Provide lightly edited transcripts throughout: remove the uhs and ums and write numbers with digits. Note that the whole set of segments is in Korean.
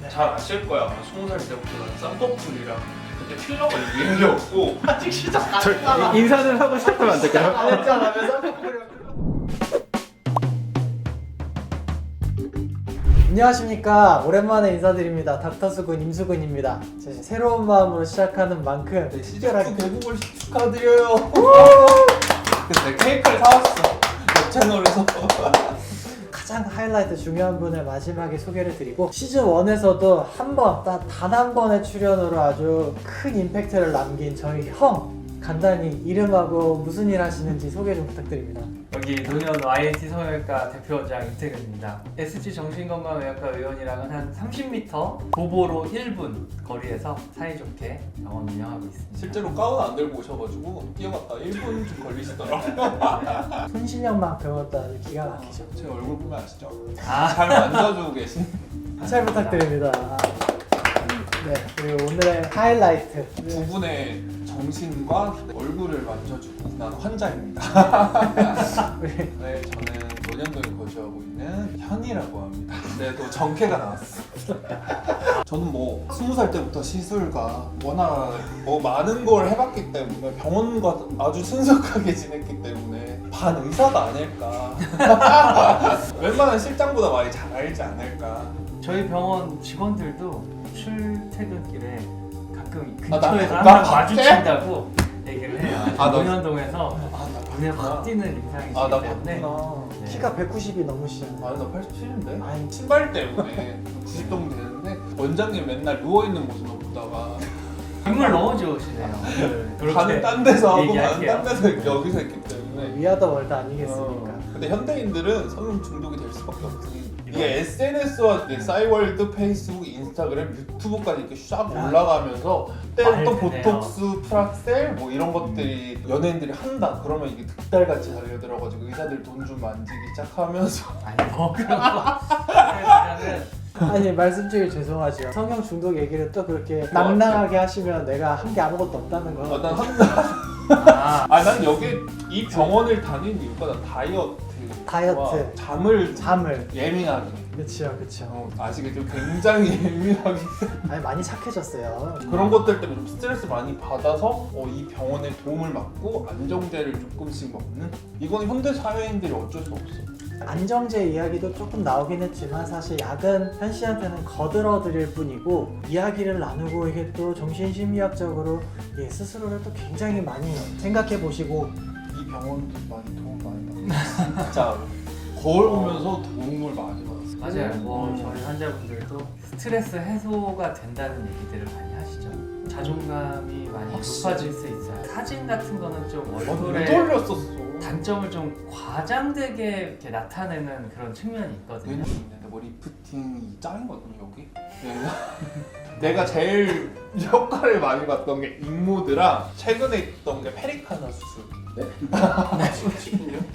잘 아실 거야. 아마 20살 때부터 난 쌍꺼풀이랑 그때 필러가 유행이었고 아직 시작 안 했잖아. 인사는 하고 시작하면 안 될까요? 안 했잖아. 왜 쌍꺼풀이랑 안녕하십니까. 오랜만에 인사드립니다. 닥터수근 임수근입니다. 새로운 마음으로 시작하는 만큼 시즌2 개국을 축하드려요. 그래서 내가 케이크를 사왔어. 옆 채널에서. 가장 하이라이트 중요한 분을 마지막에 소개를 드리고 시즌1에서도 단 한 번의 출연으로 아주 큰 임팩트를 남긴 저희 형 간단히 이름하고 무슨 일 하시는지 소개 좀 부탁드립니다. 여기 노년 YNT 성형외과 대표원장 임태근입니다. SG 정신건강의학과 의원이랑은 한 30m 도보로 1분 거리에서 사이좋게 병원 운영하고 있습니다. 실제로 가운 안 들고 오셔가지고 뛰어갔다 1분 좀 걸리시더라고요. 손실력만 배웠다 아주 기가 막히죠. 제 얼굴 보면 아시죠? 아, 잘 만져주고 계신. 잘 부탁드립니다. 네, 그리고 오늘의 하이라이트 두 분의 정신과 얼굴을 만져주고 나는 환자입니다. 네, 저는 논현동에 거주하고 있는 현이라고 합니다. 네, 또 정캐가 나왔어. 저는 뭐 20살 때부터 시술과 워낙 뭐 많은 걸 해봤기 때문에 병원과 아주 친숙하게 지냈기 때문에 반 의사가 아닐까. 웬만한 실장보다 많이 잘 알지 않을까. 저희 병원 직원들도 출퇴근길에 가끔 나 근처에서 봤대? 항상 마주친다고 얘기를 해요. 나- 논현동에서 나 눈에 확 띄는 인상이시기 나 때문에 봤구나. 네. 키가 190이 넘으시잖아요. 아니 나 87인데? 아니, 신발 때문에 90 정도 되는데 원장님 맨날 누워있는 모습만 보다가 인물 너무 좋으시네요. 오늘 가는 딴 데서 하고 가는 얘기할게요. 딴 데서 여기서 했기 때문에 위아더 월드 아니겠습니까? 근데 현대인들은 성형 중독이 될 수밖에 없으니 이게 SNS와 싸이월드, 페이스북, 인스타그램, 유튜브까지 이렇게 쫙 올라가면서 그때 또 아, 그래요? 보톡스, 프락셀 뭐 이런 것들이 연예인들이 한다 그러면 이게 득달같이 달려들어가지고 의사들 돈 좀 만지기 시작하면서 아니 뭐 그런 거 일단은 아니 말씀 중에 죄송하지만 성형 중독 얘기를 또 그렇게 낭낭하게 하시면 내가 한 게 아무것도 없다는 거. 난 한다. 아, 난 여기 이 병원을 다닌 이유가 난 다이어트. 잠을 예민하게. 그쵸. 아시겠죠? 굉장히 예민하게 아니 많이 착해졌어요. 그런 것들 때문에 좀 스트레스 많이 받아서 이 병원에 도움을 받고 안정제를 조금씩 먹는 이건 현대 사회인들이 어쩔 수 없어. 안정제 이야기도 조금 나오긴 했지만 사실 약은 현 씨한테는 거들어드릴 뿐이고 이야기를 나누고 이게 또 정신심리학적으로 스스로를 또 굉장히 많이 생각해 보시고 이 병원도 많이 도움 많이 받았어. 진짜 거울 보면서 도움을 많이 받았어. 맞아요. 뭐 저희 환자분들도 스트레스 해소가 된다는 얘기들을 많이 하시죠. 자존감이 많이 높아질 수 있어요. 사진 같은 거는 좀 못 얼굴에 돌렸었어. 단점을 좀 과장되게 이렇게 나타내는 그런 측면이 있거든요. 왜냐면 뭐 리프팅이 짱이거든요 여기. 내가 제일 효과를 많이 봤던 게 인모드랑 최근에 있던 게 페리카나 수술. 네?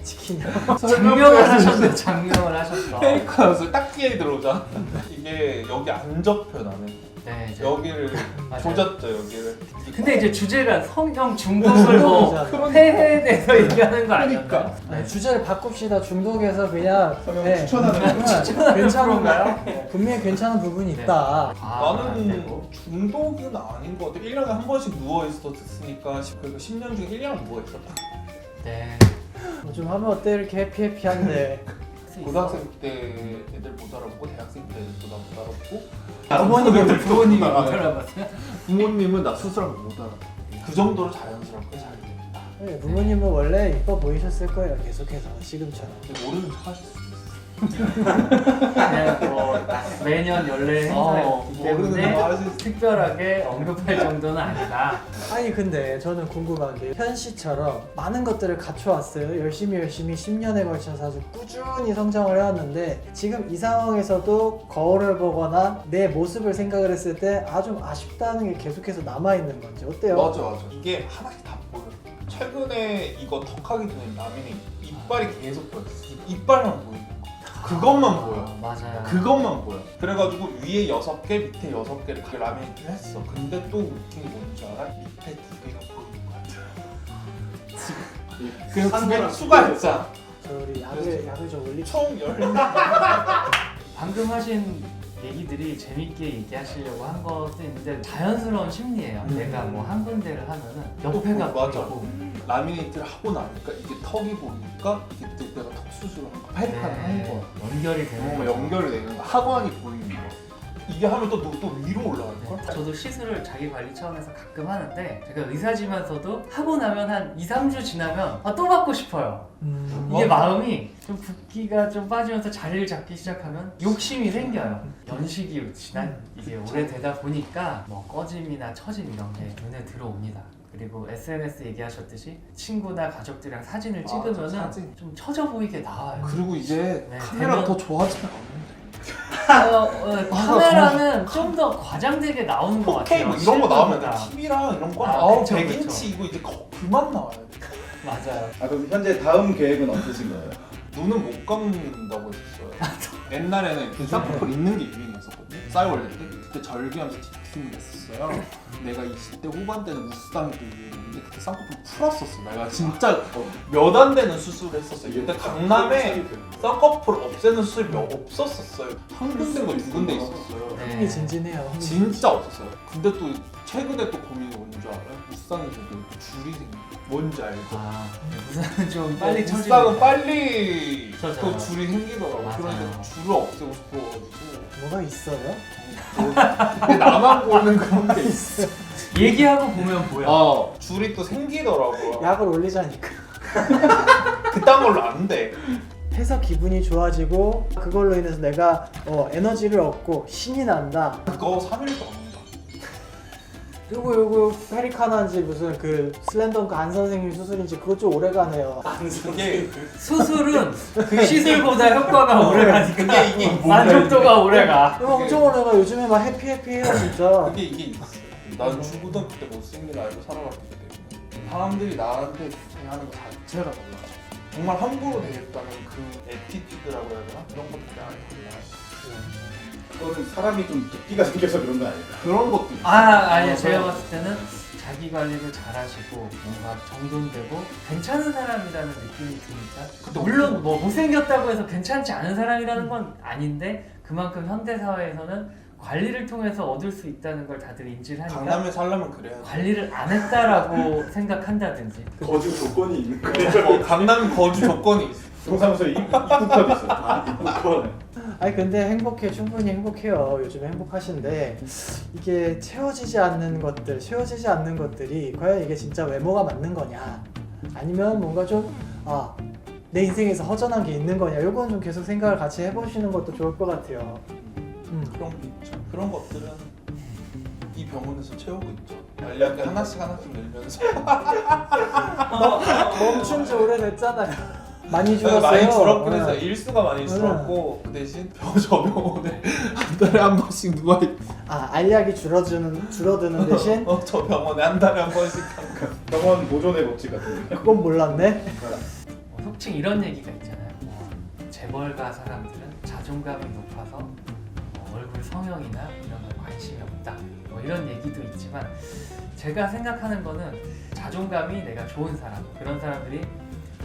치킨이요. 장명을 하셨네. 장명을 하셨어. 페리카나 수술 딱 뒤에 들어오자. 이게 여기 안 접혀 나는. 네, 이제 여기를 맞아요. 조졌죠 여기를. 근데 이제 주제가 성형 중독을 뭐 폐해에 대해서 얘기하는 거 아닐까? 그러니까. 아니, 주제를 바꿉시다. 중독에서 그냥 성형 추천하는 거. 괜찮은 건가요? 분명히 괜찮은 부분이 네. 있다. 나는 중독은 아닌 것 같아. 1년에 한 번씩 누워 있었으니까 그러니까 10년 중에 1년 누워 있었다. 네. 좀 하면 어때 이렇게 해피해피한데 고등학생 때 애들 못 알아보고 대학생 때 애들도 나 못 알아보고 부모님이 못 아, 알아봤어요? 부모님은 나 수술한 거 못 알아봐. 그 정도로 자연스럽게 잘 됩니다. 네, 부모님은 원래 이뻐 보이셨을 거예요. 계속해서 지금처럼. 근데 모르는 척 하실 수도 있어. 그냥 뭐 매년 연례 행사이기 모르는 때문에 거 하실 수 특별하게 언급할 정도는 아니다. 아니 근데 저는 궁금한 게 현 씨처럼 많은 것들을 갖춰왔어요. 열심히 10년에 걸쳐서 아주 꾸준히 성장을 해왔는데 지금 이 상황에서도 거울을 보거나 내 모습을 생각을 했을 때 아주 아쉽다는 게 계속해서 남아있는 건지 어때요? 맞아. 이게 하나씩 다 보여. 최근에 이거 턱하기 전에 라면이 이빨이 계속 보였어. 이빨만 보이는 거. 그것만 보여. 맞아요. 그것만 보여. 그래가지고 위에 6개, 밑에 6개를 그 라면을 했어. 근데 또 웃긴 게 뭔지 알아? 밑에 2개가 보이는 것 같아. 그래서 2개 추가했잖아. 저 우리 약을 좀 올리고 총 10개. 방금 하신 얘기들이 재밌게 얘기하시려고 한 것도 있는데 자연스러운 심리예요. 내가 뭐 한 군데를 하면은 옆에가 맞아. 보이고 라미네이트를 하고 나니까 이게 턱이 보이니까 이때 내가 턱 수술을 팔판을 한 거야. 연결이 되는 거죠. 연결이 되는 거, 하관이 보이는 거. 이게 하면 또 위로 올라갈 걸? 저도 시술을 자기 관리 차원에서 가끔 하는데 제가 의사지만서도 하고 나면 한 2, 3주 지나면 또 받고 싶어요. 이게 마음이 좀 붓기가 좀 빠지면서 자리를 잡기 시작하면 욕심이 생겨요. 연식이 지난 이게 오래되다 보니까 뭐 꺼짐이나 처짐 이런 게 눈에 들어옵니다. 그리고 SNS 얘기하셨듯이 친구나 가족들이랑 사진을 맞아, 찍으면 사진. 좀 처져 보이게 나와요. 그리고 이제 네, 카메라가 대면- 더 좋아지면 않는데. 카메라는 좀 더 과장되게 나오는 것 4K 같아요. 뭐 이런 거 나오면 실물보다. TV랑 이런 거 아, 나오면 그쵸, 100인치 그쵸. 이거 이제 그만 나와요. 맞아요. 그럼 현재 다음 계획은 없으신 거예요? 눈은 못 감는다고 했었어요. 옛날에는 이렇게 쌍꺼풀 있는 게 유행했었거든요. 싸이월드 때 그때 절개하면서 뒤트임을 했었어요. 내가 20대 후반 때는 무쌍이 또 유행했는데 그때 쌍꺼풀 풀었었어. 내가 진짜 몇 안 되는 수술을 했었어요. 그때 강남에 쌍꺼풀 없애는 수술이 없었었어요. 한 군데인가 두 군데 있었어요. 네. 흥미진진해요. 진짜 없었어요. 근데 또 최근에 또 고민이 뭔지 알아요? 무쌍에서도 또 줄이 생겨. 뭔지 알죠? 아, 무쌍은 좀 빨리 무쌍은 처지니까. 빨리 쳐져요. 또 줄이 생기더라고. 맞아요. 그런데 줄을 없애고 싶어가지고. 뭐가 있어요? 근데 나만 보는 그런 게 있어. 얘기하고 보면 보여. 줄이 또 생기더라고요. 약을 올리자니까. 그딴 걸로 안 돼. 해서 기분이 좋아지고 그걸로 인해서 내가 에너지를 얻고 신이 난다. 그거 3일도 안 한다. 요거 페리카나인지 무슨 그 슬램덩크 안 선생님 수술인지 그것 좀 오래 가네요. 그게 수술은 그 시술보다 효과가 오래 가니까 이게 만족도가 오래 가. 이거 엄청 오래 가. 요즘에 막 해피해피해요 진짜. 이게 있어. 난 중고등학교 때 못생긴 알고 살아왔기 때문에 사람들이 나한테 하는 거 자체가 달라. 정말 함부로 되겠다는 그 애티튜드라고 해야 되나? 이런 것들이 아예 달라요. 그거는 사람이 좀 도끼가 생겨서 그런 거 아닐까? 그런 것도 있어. 아니요. 제가 봤을 때는 자기 관리를 잘하시고 뭔가 정돈되고 괜찮은 사람이라는 느낌이 드니까 물론 뭐 못생겼다고 해서 괜찮지 않은 사람이라는 건 아닌데 그만큼 현대 사회에서는 관리를 통해서 얻을 수 있다는 걸 다들 인지를 하니까 강남에 살려면 그래야 돼. 관리를 안 했다라고 생각한다든지 거주 조건이 있는 거예요. 강남 거주 조건이 있어. 동사무소에 입국컷 있어. 입국컷. 아니 근데 행복해, 충분히 행복해요. 요즘에 행복하신데 이게 채워지지 않는 것들이 과연 이게 진짜 외모가 맞는 거냐, 아니면 뭔가 좀 내 인생에서 허전한 게 있는 거냐, 요건 좀 계속 생각을 같이 해보시는 것도 좋을 것 같아요. 그런 게 있죠. 그런 것들은 이 병원에서 채우고 있죠. 알약을 하나씩 늘면서 멈춘 지 오래됐잖아요. 많이 줄었어요. 많이 줄었긴 네. 했어요. 일수가 많이 줄었고 그 대신 저 병원에 한 달에 한 번씩 누워 있고 알약이 줄어드는 대신 저 병원에 한 달에 한 번씩 한 거. 병원 보존의 법칙 같은 거. 그건 몰랐네. 속칭 이런 얘기가 있잖아요. 재벌가 사람들은 자존감이 높아서 얼굴 성형이나 이런 거 관심이 없다. 뭐 이런 얘기도 있지만 제가 생각하는 거는 자존감이 내가 좋은 사람, 그런 사람들이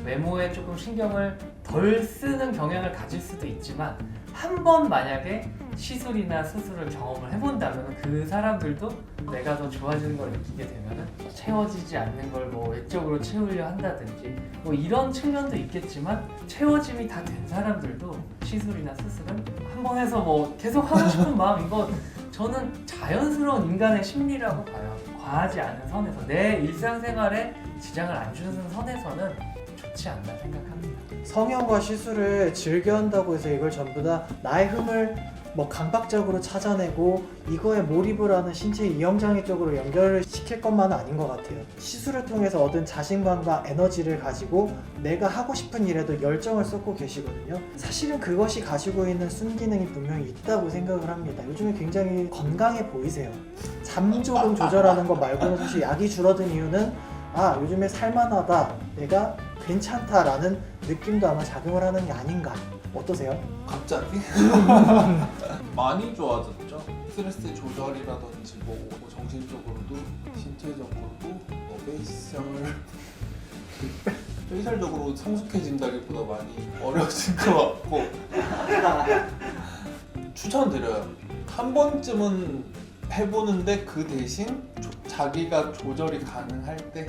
외모에 조금 신경을 덜 쓰는 경향을 가질 수도 있지만 한 번 만약에 시술이나 수술을 경험을 해본다면 그 사람들도 내가 더 좋아지는 걸 느끼게 되면 채워지지 않는 걸 뭐 외적으로 채우려 한다든지 뭐 이런 측면도 있겠지만 채워짐이 다 된 사람들도 시술이나 수술은 한 번 해서 뭐 계속 하고 싶은 마음, 이거 저는 자연스러운 인간의 심리라고 봐요. 과하지 않은 선에서 내 일상생활에 지장을 안 주는 선에서는 좋지 않나 생각합니다. 성형과 시술을 즐겨 한다고 해서 이걸 전부 다 나의 흠을 뭐 강박적으로 찾아내고 이거에 몰입을 하는 신체 이형장애 쪽으로 연결을 시킬 것만은 아닌 것 같아요. 시술을 통해서 얻은 자신감과 에너지를 가지고 내가 하고 싶은 일에도 열정을 쏟고 계시거든요. 사실은 그것이 가지고 있는 순기능이 분명히 있다고 생각을 합니다. 요즘에 굉장히 건강해 보이세요. 잠 조금 조절하는 것 말고는 사실 약이 줄어든 이유는 요즘에 살만하다, 내가 괜찮다라는 느낌도 아마 작용을 하는 게 아닌가. 어떠세요? 갑자기? 많이 좋아졌죠. 스트레스 조절이라든지 뭐 정신적으로도 신체적으로도 뭐 페이셜적으로 성숙해진다기보다 많이 어려진 것 같고 추천드려요. 한 번쯤은 해보는데 그 대신 자기가 조절이 가능할 때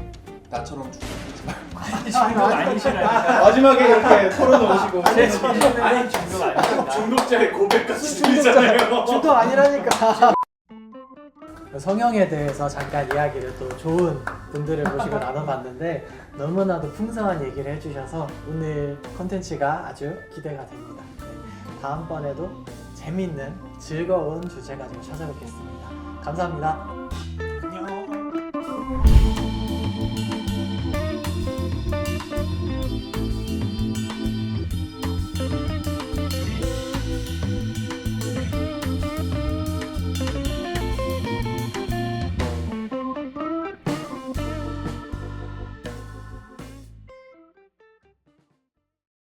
나처럼 중독하지 말고. 아니 중독 아니시라니까. 마지막에 이렇게 털어놓으시고 아니 중독 아니시라. 중독자의 고백같이 들리잖아요. 중독 아니라니까. 성형에 대해서 잠깐 이야기를 또 좋은 분들을 모시고 나눠봤는데 너무나도 풍성한 얘기를 해주셔서 오늘 컨텐츠가 아주 기대가 됩니다. 네, 다음번에도 재밌는 즐거운 주제 가지고 찾아뵙겠습니다. 감사합니다.